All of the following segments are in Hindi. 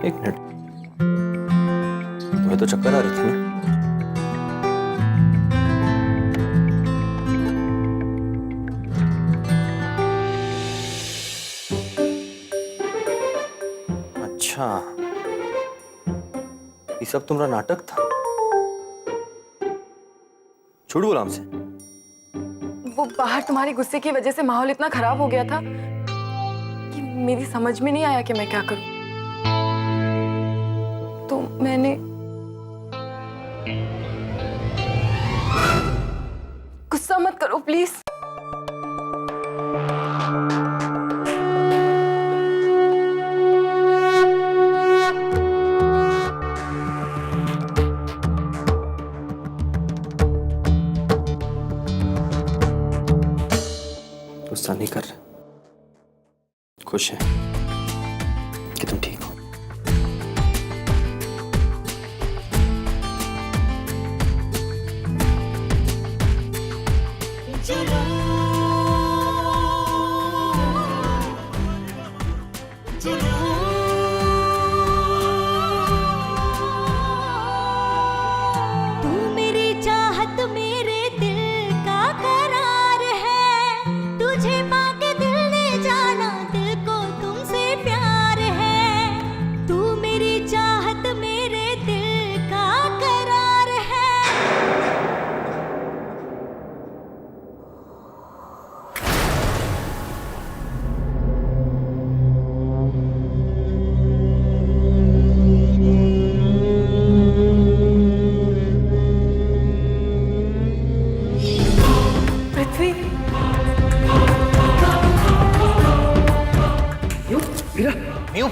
एक मिनट, तुम्हें तो चक्कर आ रही थी ना? अच्छा, ये सब तुम्हारा नाटक था? झूठ बोला हमसे? वो बाहर तुम्हारे गुस्से की वजह से माहौल इतना खराब हो गया था कि मेरी समझ में नहीं आया कि मैं क्या करूं। तो मैंने गुस्सा मत करो प्लीज। गुस्सा नहीं कर रहे, खुश है कि तुम ठीक हो। तू मेरी चाहत मेरे दिल का करार है, तुझे पाके दिल ने जाना दिल को तुमसे प्यार है। तू मेरी चाहत मेरे दिल का करार है। पृथ्वी, म्यू,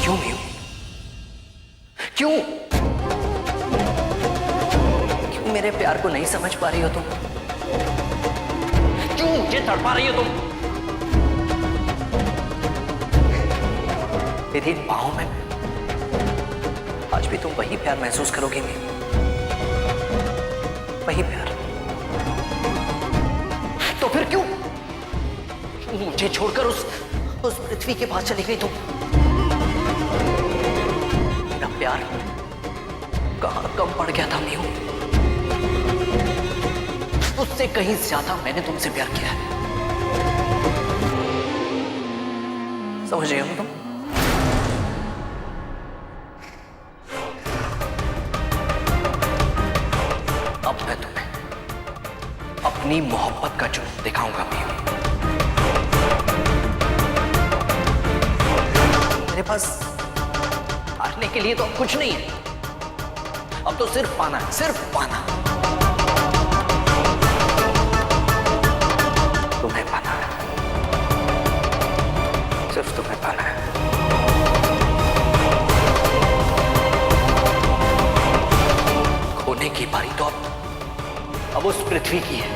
क्यों म्यू? क्यों? क्यों मेरे प्यार को नहीं समझ पा रही हो तुम? क्यों मुझे तड़पा रही हो तुम? मेरी इन बाहों में आज भी तुम वही प्यार महसूस करोगे म्यू? वही प्यार? तो फिर क्यों मुझे छोड़कर उस पृथ्वी के पास चली गई तुम? मेरा प्यार कहां कम पड़ गया था म्यू? उससे कहीं ज्यादा मैंने तुमसे प्यार किया है। समझ रहे हो तुम? अब मैं तुम्हें अपनी मोहब्बत का जुनून दिखाऊंगा म्यू। मेरे पास हारने के लिए तो अब कुछ नहीं है, अब तो सिर्फ पाना है, सिर्फ पाना। तुम्हें पाना है, सिर्फ तुम्हें पाना है। खोने की बारी तो अब उस पृथ्वी की है।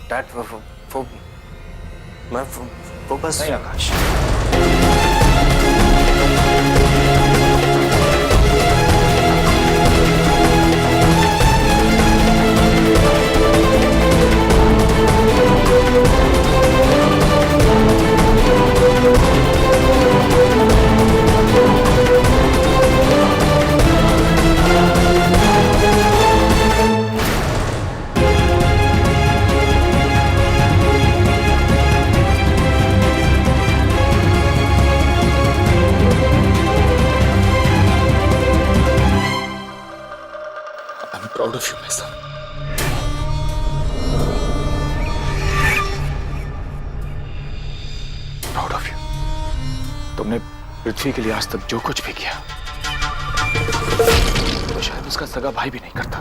डैड वो बस नहीं आकाश, of you, my son. Proud of you. तुमने पृथ्वी के लिए आज तक जो कुछ भी किया तो शायद उसका सगा भाई भी नहीं करता।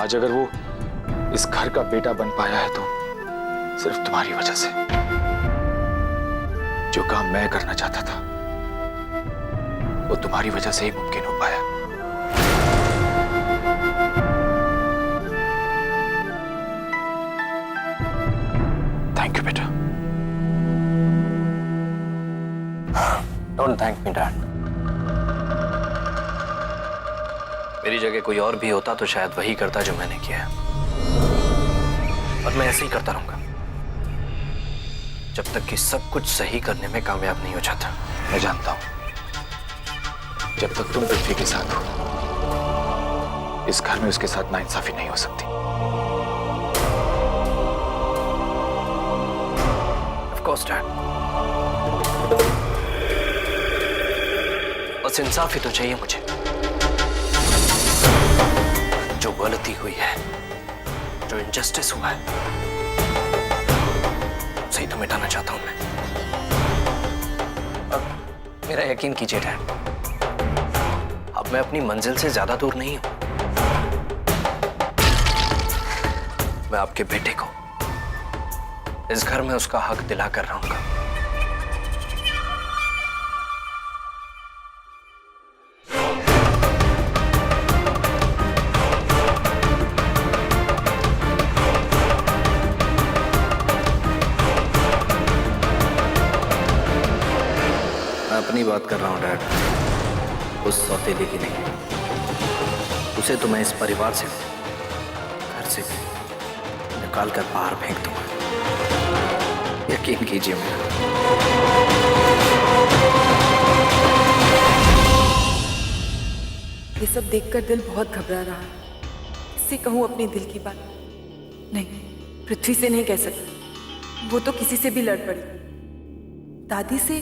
आज अगर वो इस घर का बेटा बन पाया है तो सिर्फ तुम्हारी वजह से। जो काम मैं करना चाहता था वो तुम्हारी वजह से ही मुमकिन हो पाया। थैंक यू बेटा। Don't thank me dad. मेरी जगह कोई और भी होता तो शायद वही करता जो मैंने किया है, और मैं ऐसे ही करता रहूंगा जब तक कि सब कुछ सही करने में कामयाब नहीं हो जाता। मैं जानता हूं जब तक तुम पृथ्वी के साथ हो इस घर में उसके साथ नाइंसाफी नहीं हो सकती। ऑफ कोर्स डैड, बस इंसाफी तो चाहिए मुझे। जो गलती हुई है, जो इनजस्टिस हुआ है, सही तो मिटाना चाहता हूं मैं। अब मेरा यकीन कीजिए डैड, अब मैं अपनी मंजिल से ज्यादा दूर नहीं हूं। मैं आपके बेटे को इस घर में उसका हक दिला कर रहूंगा। मैं अपनी बात कर रहा हूं डैड, उस सौतेले की नहीं। उसे तो मैं इस परिवार से, घर से निकाल कर बाहर फेंक दूंगा, यकीन कीजिए मेरा। ये सब देखकर दिल बहुत घबरा रहा है। किससे कहूँ अपने दिल की बात? नहीं, पृथ्वी से नहीं कह सकती। वो तो किसी से भी लड़ पड़ी। दादी से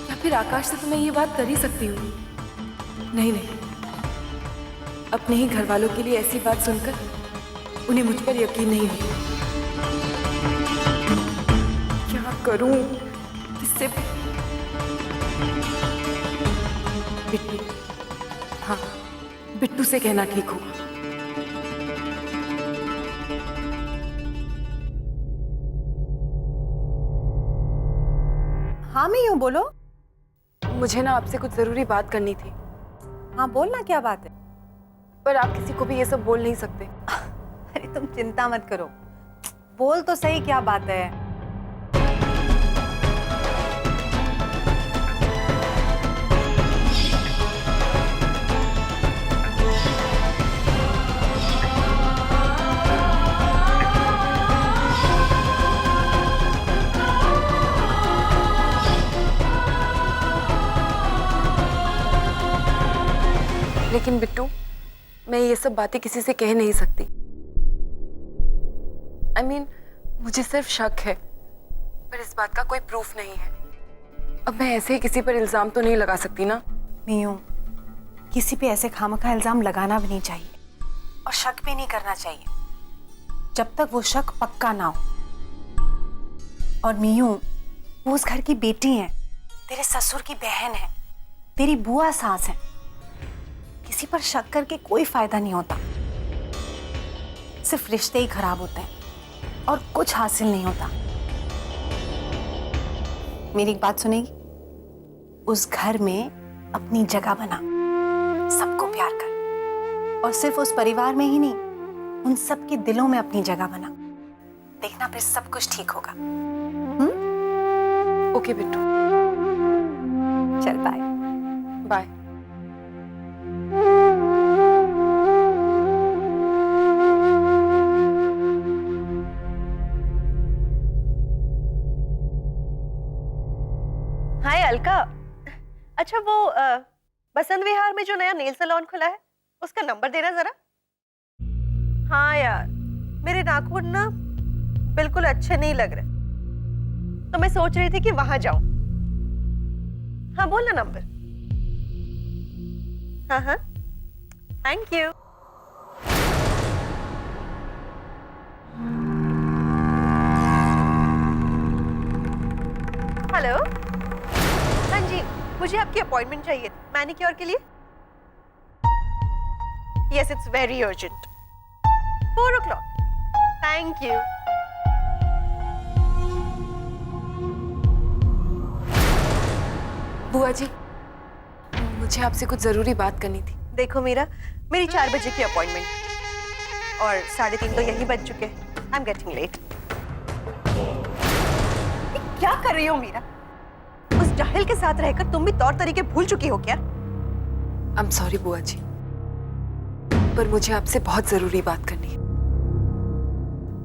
या फिर आकाश से तो मैं ये बात कर ही सकती हूँ। नहीं नहीं, अपने ही घर वालों के लिए ऐसी बात सुनकर उन्हें मुझ पर यकीन नहीं हुआ। क्या करूं? किससे? बिट्टू, हाँ, बिट्टू से कहना ठीक होगा। हाँ मैं यूं बोलो। मुझे ना आपसे कुछ जरूरी बात करनी थी। हाँ बोलना, क्या बात है? पर आप किसी को भी ये सब बोल नहीं सकते। अरे तुम चिंता मत करो, बोल तो सही, क्या बात है? लेकिन बिट्टू, मैं ये सब बातें किसी से कह नहीं सकती। I mean, मुझे सिर्फ शक है, पर इस बात का कोई प्रूफ नहीं है। अब मैं ऐसे ही किसी पर इल्जाम तो नहीं लगा सकती ना। मीनू, किसी पे ऐसे खामखा इल्जाम लगाना भी नहीं चाहिए और शक भी नहीं करना चाहिए जब तक वो शक पक्का ना हो। और मीनू, वो उस घर की बेटी है, तेरे ससुर की बहन है, तेरी बुआ सास है। किसी पर शक करके कोई फायदा नहीं होता, सिर्फ रिश्ते ही खराब होते हैं और कुछ हासिल नहीं होता। मेरी एक बात सुनेगी? उस घर में अपनी जगह बना, सबको प्यार कर, और सिर्फ उस परिवार में ही नहीं, उन सबके दिलों में अपनी जगह बना। देखना फिर सब कुछ ठीक होगा। ओके बिट्टू, चल बाय। बाय। हाय अलका। अच्छा वो बसंत विहार में जो नया नेल सैलून खुला है उसका नंबर देना जरा। हाँ यार, मेरे नाखून ना बिल्कुल अच्छे नहीं लग रहे, तो मैं सोच रही थी कि वहां जाऊं। हाँ बोलना नंबर। हाँ हाँ थैंक यू। हेलो, हाँ जी, मुझे आपकी अपॉइंटमेंट चाहिए थी मैनिक्योर के लिए। Yes, it's very urgent. 4 o'clock। Thank you. बुआ जी, मुझे आपसे कुछ जरूरी बात करनी थी। देखो मीरा, मेरी 4 बजे की अपॉइंटमेंट और 3:30 तो यही बज चुके हैं। I am getting late. क्या कर रही हो मीरा? उस जाहिल के साथ रहकर तुम भी तौर तरीके भूल चुकी हो क्या? आई एम सॉरी बुआ जी, पर मुझे आपसे बहुत जरूरी बात करनी है,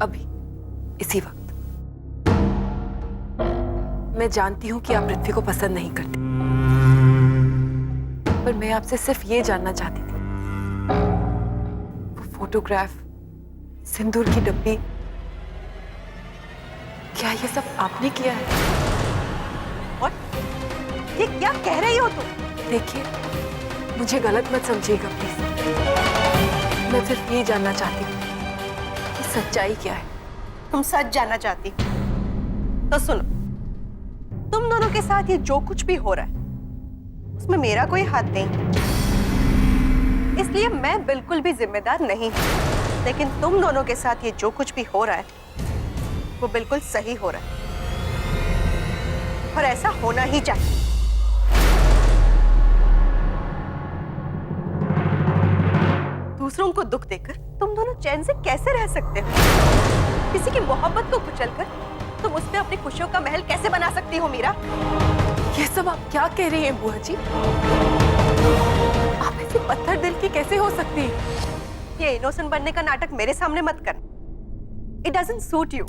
अभी इसी वक्त। मैं जानती हूं कि आप पृथ्वी को पसंद नहीं करते, पर मैं आपसे सिर्फ ये जानना चाहती थी, वो फोटोग्राफ, सिंदूर की डब्बी, क्या ये सब आपने किया है? और ये क्या कह रही हो तुम? देखिए, मुझे गलत मत समझिएगा प्लीज। मैं सिर्फ ये जानना चाहती हूँ कि सच्चाई क्या है। तुम सच जानना चाहती हो तो सुनो, तुम दोनों के साथ ये जो कुछ भी हो रहा है उसमें मेरा कोई हाथ नहीं, इसलिए मैं बिल्कुल भी जिम्मेदार नहीं हूं। लेकिन तुम दोनों के साथ ये जो कुछ भी हो रहा है वो बिल्कुल सही हो रहा है और ऐसा होना ही चाहिए। दूसरों को दुख देकर तुम दोनों चैन से कैसे रह सकते हो? किसी की मोहब्बत को कुचलकर तुम उसमें अपनी खुशियों का महल कैसे बना सकती हो मीरा? ये सब आप क्या कह रही हैं बुआ जी? आप ऐसे पत्थर दिल की कैसे हो सकती हैं? ये इनोसेंट बनने का नाटक मेरे सामने मत कर। It doesn't suit you.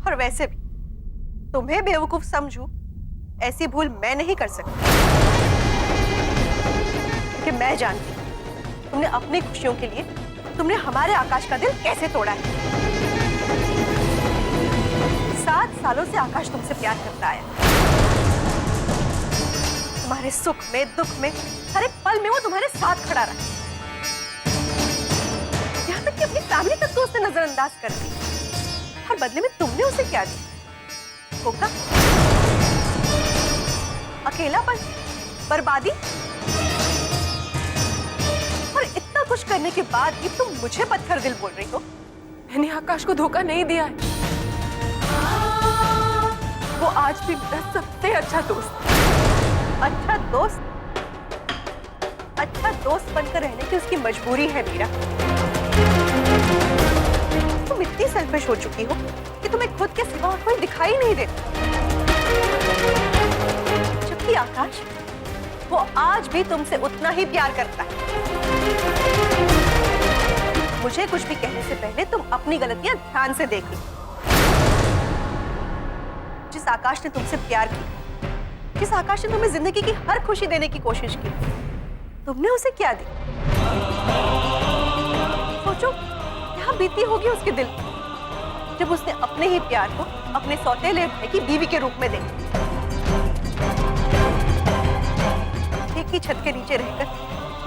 और वैसे भी तुम्हें बेवकूफ समझूं, ऐसी भूल मैं नहीं कर सकती, क्योंकि मैं जानती हूं तुमने अपनी खुशियों के लिए तुमने हमारे आकाश का दिल कैसे तोड़ा है। 7 सालों से आकाश तुमसे प्यार करता आया। तुम्हारे सुख में, दुख में, हर एक पल में वो तुम्हारे साथ खड़ा रहा। यहाँ तक कि अपनी फैमिली तक तो उसने नजरअंदाज कर दी। और बदले में तुमने उसे क्या दिया? धोखा, अकेलापन, बर्बादी। और इतना कुछ करने के बाद भी तुम मुझे पत्थर दिल बोल रही हो? मैंने आकाश को धोखा नहीं दिया है। वो आज भी मेरा सबसे अच्छा दोस्त है। अच्छा दोस्त? अच्छा दोस्त बनकर रहने की उसकी मजबूरी है मीरा। तुम इतनी सेल्फिश हो चुकी हो कि तुम्हें खुद के सिवा कोई दिखाई नहीं देता। जबकि आकाश, वो आज भी तुमसे उतना ही प्यार करता है। मुझे कुछ भी कहने से पहले तुम अपनी गलतियां ध्यान से देख लो। जिस आकाश ने तुमसे प्यार किया, जिस आकाश ने तुम्हें जिंदगी की हर खुशी देने की कोशिश की, तुमने उसे क्या दी? सोचो क्या बीती होगी उसके दिल पर जब उसने अपने ही प्यार को अपने सौतेले भाई की बीवी के रूप में देखा। एक ही छत के नीचे रहकर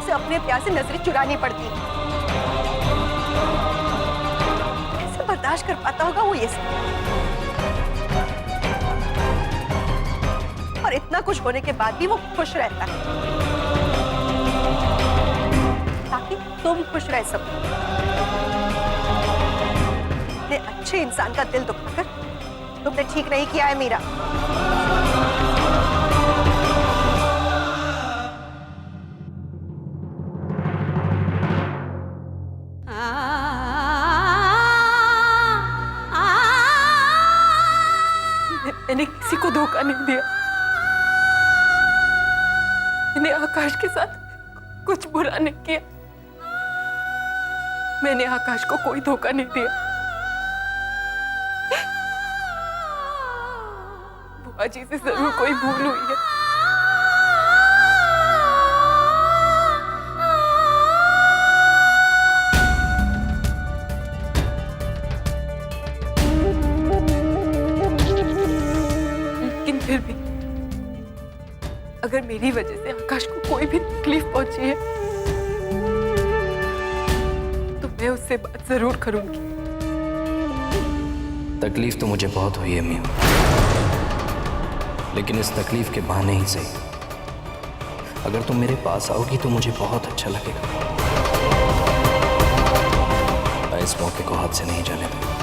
उसे अपने प्यार से नजरें चुरानी पड़ती। कैसे बर्दाश्त कर पाता होगा वो ये सब? और इतना कुछ होने के बाद भी वो खुश रहता है ताकि तुम खुश रह सको। इतने अच्छे इंसान का दिल दुखाकर तुमने ठीक नहीं किया है मीरा। मैंने किसी को धोखा नहीं दिया। मैंने आकाश के साथ कुछ बुरा नहीं किया। मैंने आकाश को कोई धोखा नहीं दिया। बुआ जी से जरूर कोई भूल हुई है। लेकिन फिर भी अगर मेरी वजह से आकाश को कोई भी तकलीफ पहुंची है मैं उससे बात जरूर करूंगी। तकलीफ तो मुझे बहुत हुई है मीनू, लेकिन इस तकलीफ के बहाने ही सही अगर तुम मेरे पास आओगी तो मुझे बहुत अच्छा लगेगा। मैं इस मौके को हाथ से नहीं जाने दूंगा।